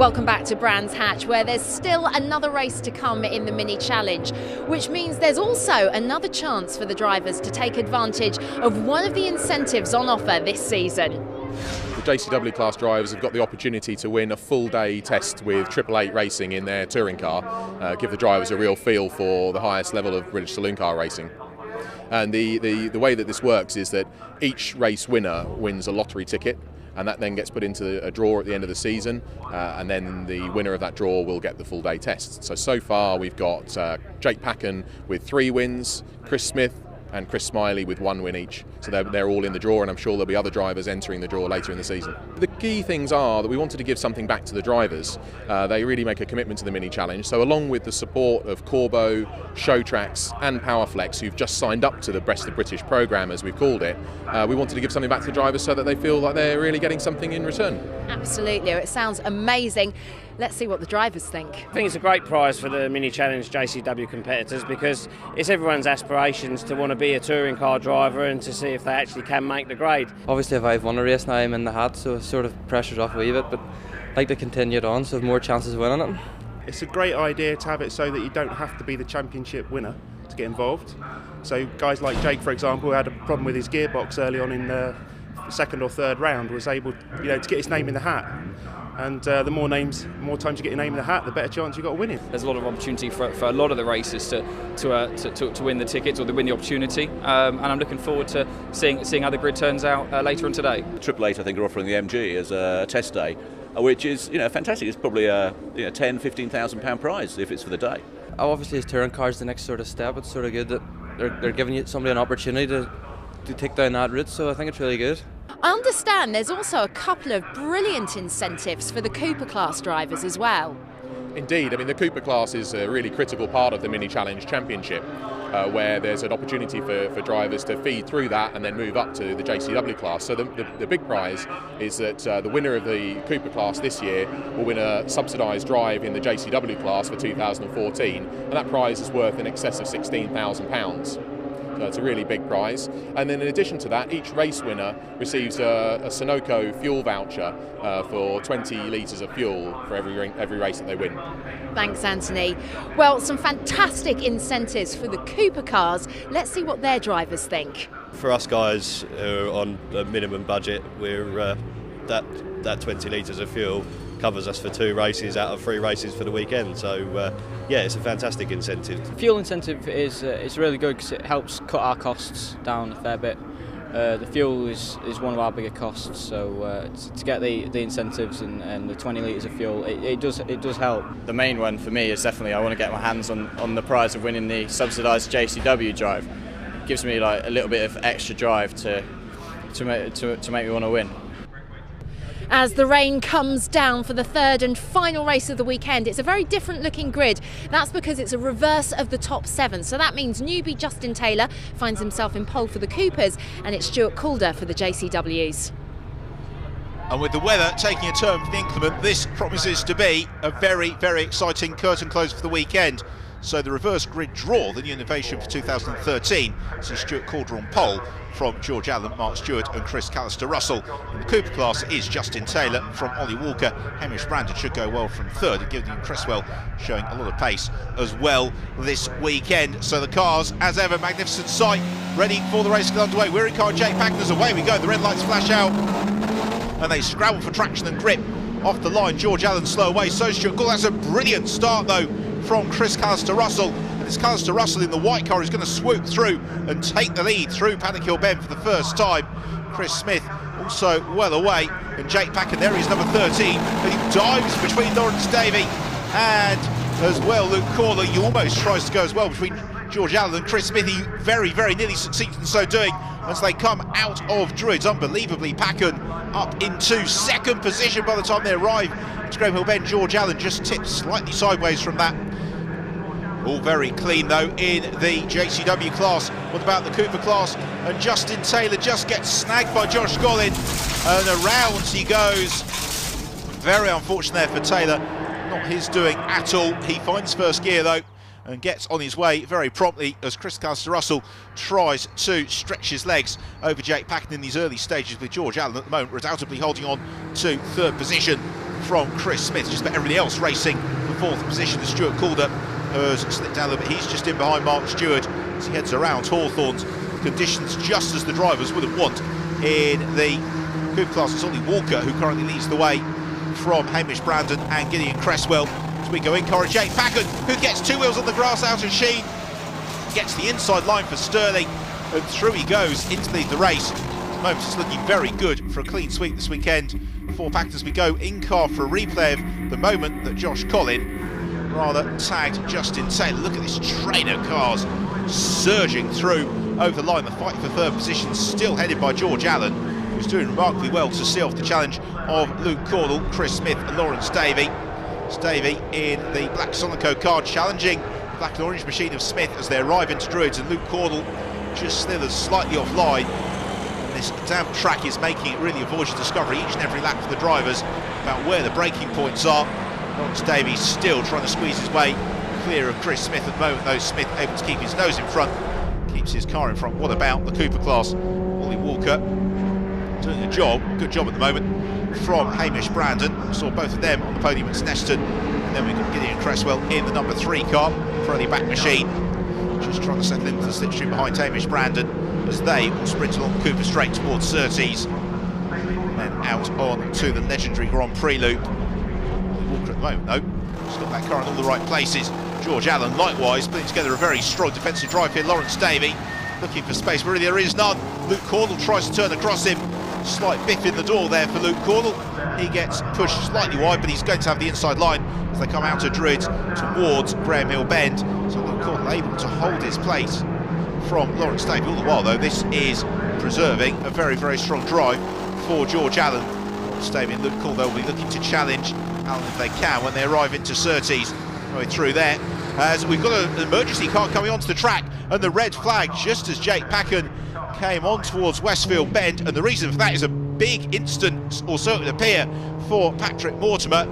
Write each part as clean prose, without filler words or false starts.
Welcome back to Brands Hatch, where there's still another race to come in the Mini Challenge, which means there's also another chance for the drivers to take advantage of one of the incentives on offer this season. The JCW class drivers have got the opportunity to win a full day test with 888 Racing in their touring car, give the drivers a real feel for the highest level of British saloon car racing. And the way that this works is that each race winner wins a lottery ticket, and that then gets put into a draw at the end of the season, and then the winner of that draw will get the full day test. So far we've got Jake Packen with 3 wins, Chris Smith and Chris Smiley with 1 win each. So they're all in the draw, and I'm sure there'll be other drivers entering the draw later in the season. The key things are that we wanted to give something back to the drivers. They really make a commitment to the Mini Challenge. So along with the support of Corbo, Show Tracks and Powerflex, who've just signed up to the Best of British programme, as we've called it, we wanted to give something back to the drivers so that they feel like they're really getting something in return. Absolutely, it sounds amazing. Let's see what the drivers think. I think it's a great prize for the Mini Challenge JCW competitors, because it's everyone's aspirations to want to be a touring car driver and to see if they actually can make the grade. Obviously, if I've won a race now, I'm in the hat, so it sort of pressure's off a wee bit, but I'd like to continue it on so I have more chances of winning it. It's a great idea to have it so that you don't have to be the championship winner to get involved. So guys like Jake, for example, who had a problem with his gearbox early on in the second or third round, was able to get his name in the hat. And the more times you get your name in the hat, the better chance you've got of winning. There's a lot of opportunity for a lot of the races to win the tickets or to win the opportunity, and I'm looking forward to seeing how the grid turns out later on today. 888, I think, are offering the MG as a test day, which is fantastic. It's probably a £10,000–15,000 prize if it's for the day. Obviously, as touring cars, the next sort of step. It's sort of good that they're giving you somebody an opportunity to take down that route. So I think it's really good. I understand there's also a couple of brilliant incentives for the Cooper class drivers as well. Indeed, I mean the Cooper class is a really critical part of the Mini Challenge Championship, where there's an opportunity for drivers to feed through that and then move up to the JCW class. So the big prize is that the winner of the Cooper class this year will win a subsidised drive in the JCW class for 2014, and that prize is worth in excess of £16,000. So it's a really big prize. And then in addition to that, each race winner receives a Sunoco fuel voucher for 20 litres of fuel for every race that they win. Thanks, Anthony. Well, some fantastic incentives for the Cooper cars. Let's see what their drivers think. For us guys on a minimum budget, we're that 20 litres of fuel covers us for 2 races out of 3 races for the weekend. So yeah, it's a fantastic incentive. Fuel incentive is really good because it helps cut our costs down a fair bit. The fuel is one of our bigger costs, so to get the incentives and the 20 litres of fuel, it does help. The main one for me is definitely I want to get my hands on the prize of winning the subsidised JCW drive. It gives me like a little bit of extra drive to make me want to win. As the rain comes down for the third and final race of the weekend, it's a very different looking grid. That's because it's a reverse of the top 7. So that means newbie Justin Taylor finds himself in pole for the Coopers, and it's Stuart Calder for the JCWs. And with the weather taking a turn for the inclement, this promises to be a very, very exciting curtain close for the weekend. So the reverse grid draw, the new innovation for 2013, sees Stuart Calder on pole from George Allen, Mark Stewart and Chris Callister-Russell. In the Cooper class is Justin Taylor from Ollie Walker. Hamish Brandon should go well from 3rd, and Gillian Cresswell showing a lot of pace as well this weekend. So the cars, as ever, magnificent sight, ready for the race to get underway. We're in car Jake Packen, as away we go. The red lights flash out and they scrabble for traction and grip. Off the line, George Allen slow away, so Stuart Calder. That's a brilliant start though from Chris Callister-Russell, and it's Callister-Russell in the white car who's going to swoop through and take the lead through Paddock Hill Bend for the first time. Chris Smith also well away, and Jake Packen, there he is, number 13, and he dives between Lawrence Davey and as well Luke Corley. He almost tries to go as well between George Allen and Chris Smith. He very, very nearly succeeds in so doing as they come out of Druids. Unbelievably, Packen up into 2nd position by the time they arrive to Graham Hill Bend. George Allen just tipped slightly sideways from that. All very clean though in the JCW class. What about the Cooper class? And Justin Taylor just gets snagged by Josh Gollin, and around he goes. Very unfortunate there for Taylor, not his doing at all. He finds first gear though and gets on his way very promptly as Chris Callister-Russell tries to stretch his legs over Jake Packen in these early stages, with George Allen at the moment redoubtably holding on to 3rd position. from Chris Smith. Just about everybody else racing for fourth position. Stuart Calder has slipped down a little bit. He's just in behind Mark Stewart as he heads around Hawthorns. Conditions just as the drivers wouldn't want in the Coupe class. It's Ollie Walker who currently leads the way from Hamish Brandon and Gideon Cresswell. As we go in, Jake Packard, who gets two wheels on the grass out of Sheen, gets the inside line for Stirling, and through he goes into the race. At the moment it's looking very good for a clean sweep this weekend for Packard as we go in car for a replay of the moment that Josh Collin rather tagged Justin Taylor. Look at this train of cars surging through over the line. The fight for third position still headed by George Allen, who's doing remarkably well to see off the challenge of Luke Cordell, Chris Smith and Lawrence Davey. Davey in the black Sonico car challenging the black and orange machine of Smith as they arrive into Druids, and Luke Cordell just slithers slightly offline. This damp track is making it really a voyage of discovery each and every lap for the drivers about where the braking points are. Lawrence Davey still trying to squeeze his way clear of Chris Smith at the moment, though Smith able to keep his nose in front, keeps his car in front. What about the Cooper class? Ollie Walker doing a job, good job at the moment from Hamish Brandon. We saw both of them on the podium at Snetterton, and then we've got Gideon Cresswell in the number 3 car for the back machine, just trying to settle into the slipstream behind Hamish Brandon as they will sprint along Cooper straight towards Surtees, and then out on to the legendary Grand Prix loop. Walker at the moment though, he's got that car in all the right places. George Allen likewise putting together a very strong defensive drive here. Lawrence Davey looking for space, but really there is none. Luke Cordell tries to turn across him. Slight biff in the door there for Luke Cordell. He gets pushed slightly wide, but he's going to have the inside line as they come out of Druids towards Graham Hill Bend. So Luke Cordell able to hold his place from Lawrence Davey. All the while though, this is preserving a very, very strong drive for George Allen. Lawrence Davey and Luke Cordell will be looking to challenge Allen if they can when they arrive into Surtees. Right through there, as we've got an emergency car coming onto the track, and the red flag just as Jake Packen came on towards Westfield Bend, and the reason for that is a big incident, or so it would appear, for Patrick Mortimer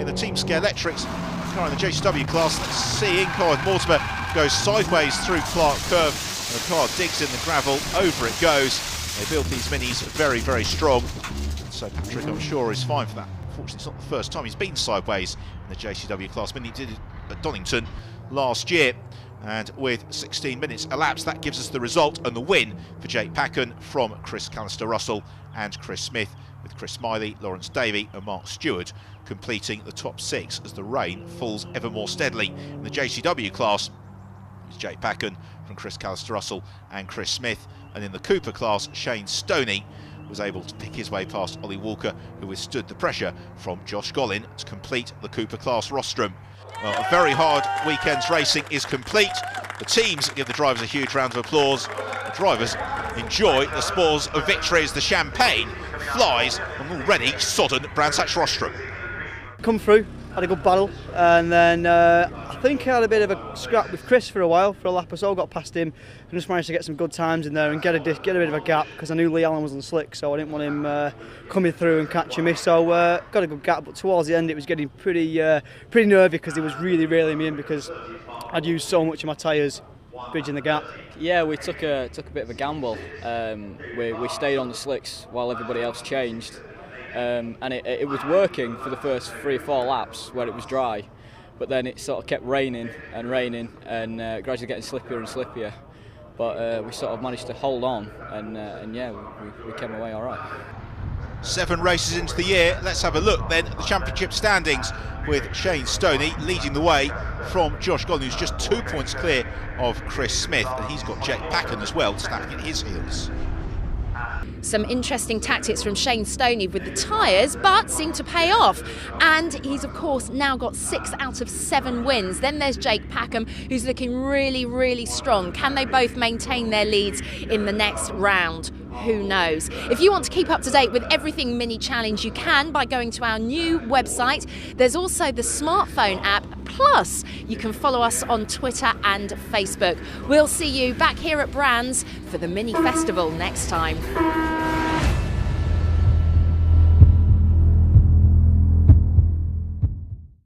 in the Team Scare Electrics car in the JCW class. Let's see in-car with Mortimer goes sideways through Clark Curve, and the car digs in the gravel, over it goes. They built these minis very, very strong, so Patrick, I'm sure, is fine for that. Unfortunately, it's not the first time he's been sideways in the JCW class. He did it at Donington last year, and with 16 minutes elapsed, that gives us the result and the win for Jake Packen from Chris Callister-Russell and Chris Smith, with Chris Smiley, Lawrence Davey and Mark Stewart completing the top 6 as the rain falls ever more steadily. In the JCW class, it's Jake Packen from Chris Callister-Russell and Chris Smith, and in the Cooper class, Shane Stoney was able to pick his way past Ollie Walker, who withstood the pressure from Josh Collin to complete the Cooper class rostrum. Well, a very hard weekend's racing is complete. The teams give the drivers a huge round of applause. The drivers enjoy the spoils of victory as the champagne flies on already sodden Brands Hatch rostrum. Come through, had a good battle, and then I think I had a bit of a scrap with Chris for a while, for a lap or so. Got past him and just managed to get some good times in there and get a bit of a gap, because I knew Lee Allen was on slick, so I didn't want him coming through and catching me. So got a good gap, but towards the end it was getting pretty nervy, because he was really railing me in, because I'd used so much of my tyres bridging the gap. Yeah, we took a bit of a gamble. We stayed on the slicks while everybody else changed. And it was working for the first 3 or 4 laps where it was dry, but then it sort of kept raining and gradually getting slippier and slippier. But we sort of managed to hold on, and yeah, we came away all right. 7 races into the year. Let's have a look then at the championship standings, with Shane Stoney leading the way from Josh Collin, who's just 2 points clear of Chris Smith, and he's got Jake Packen as well snapping at his heels. Some interesting tactics from Shane Stoney with the tyres, but seem to pay off. And he's, of course, now got 6 out of 7 wins. Then there's Jake Packham, who's looking really, really strong. Can they both maintain their leads in the next round? Who knows? If you want to keep up to date with everything Mini Challenge, you can by going to our new website. There's also the smartphone app. Plus, you can follow us on Twitter and Facebook. We'll see you back here at Brands for the Mini Festival next time.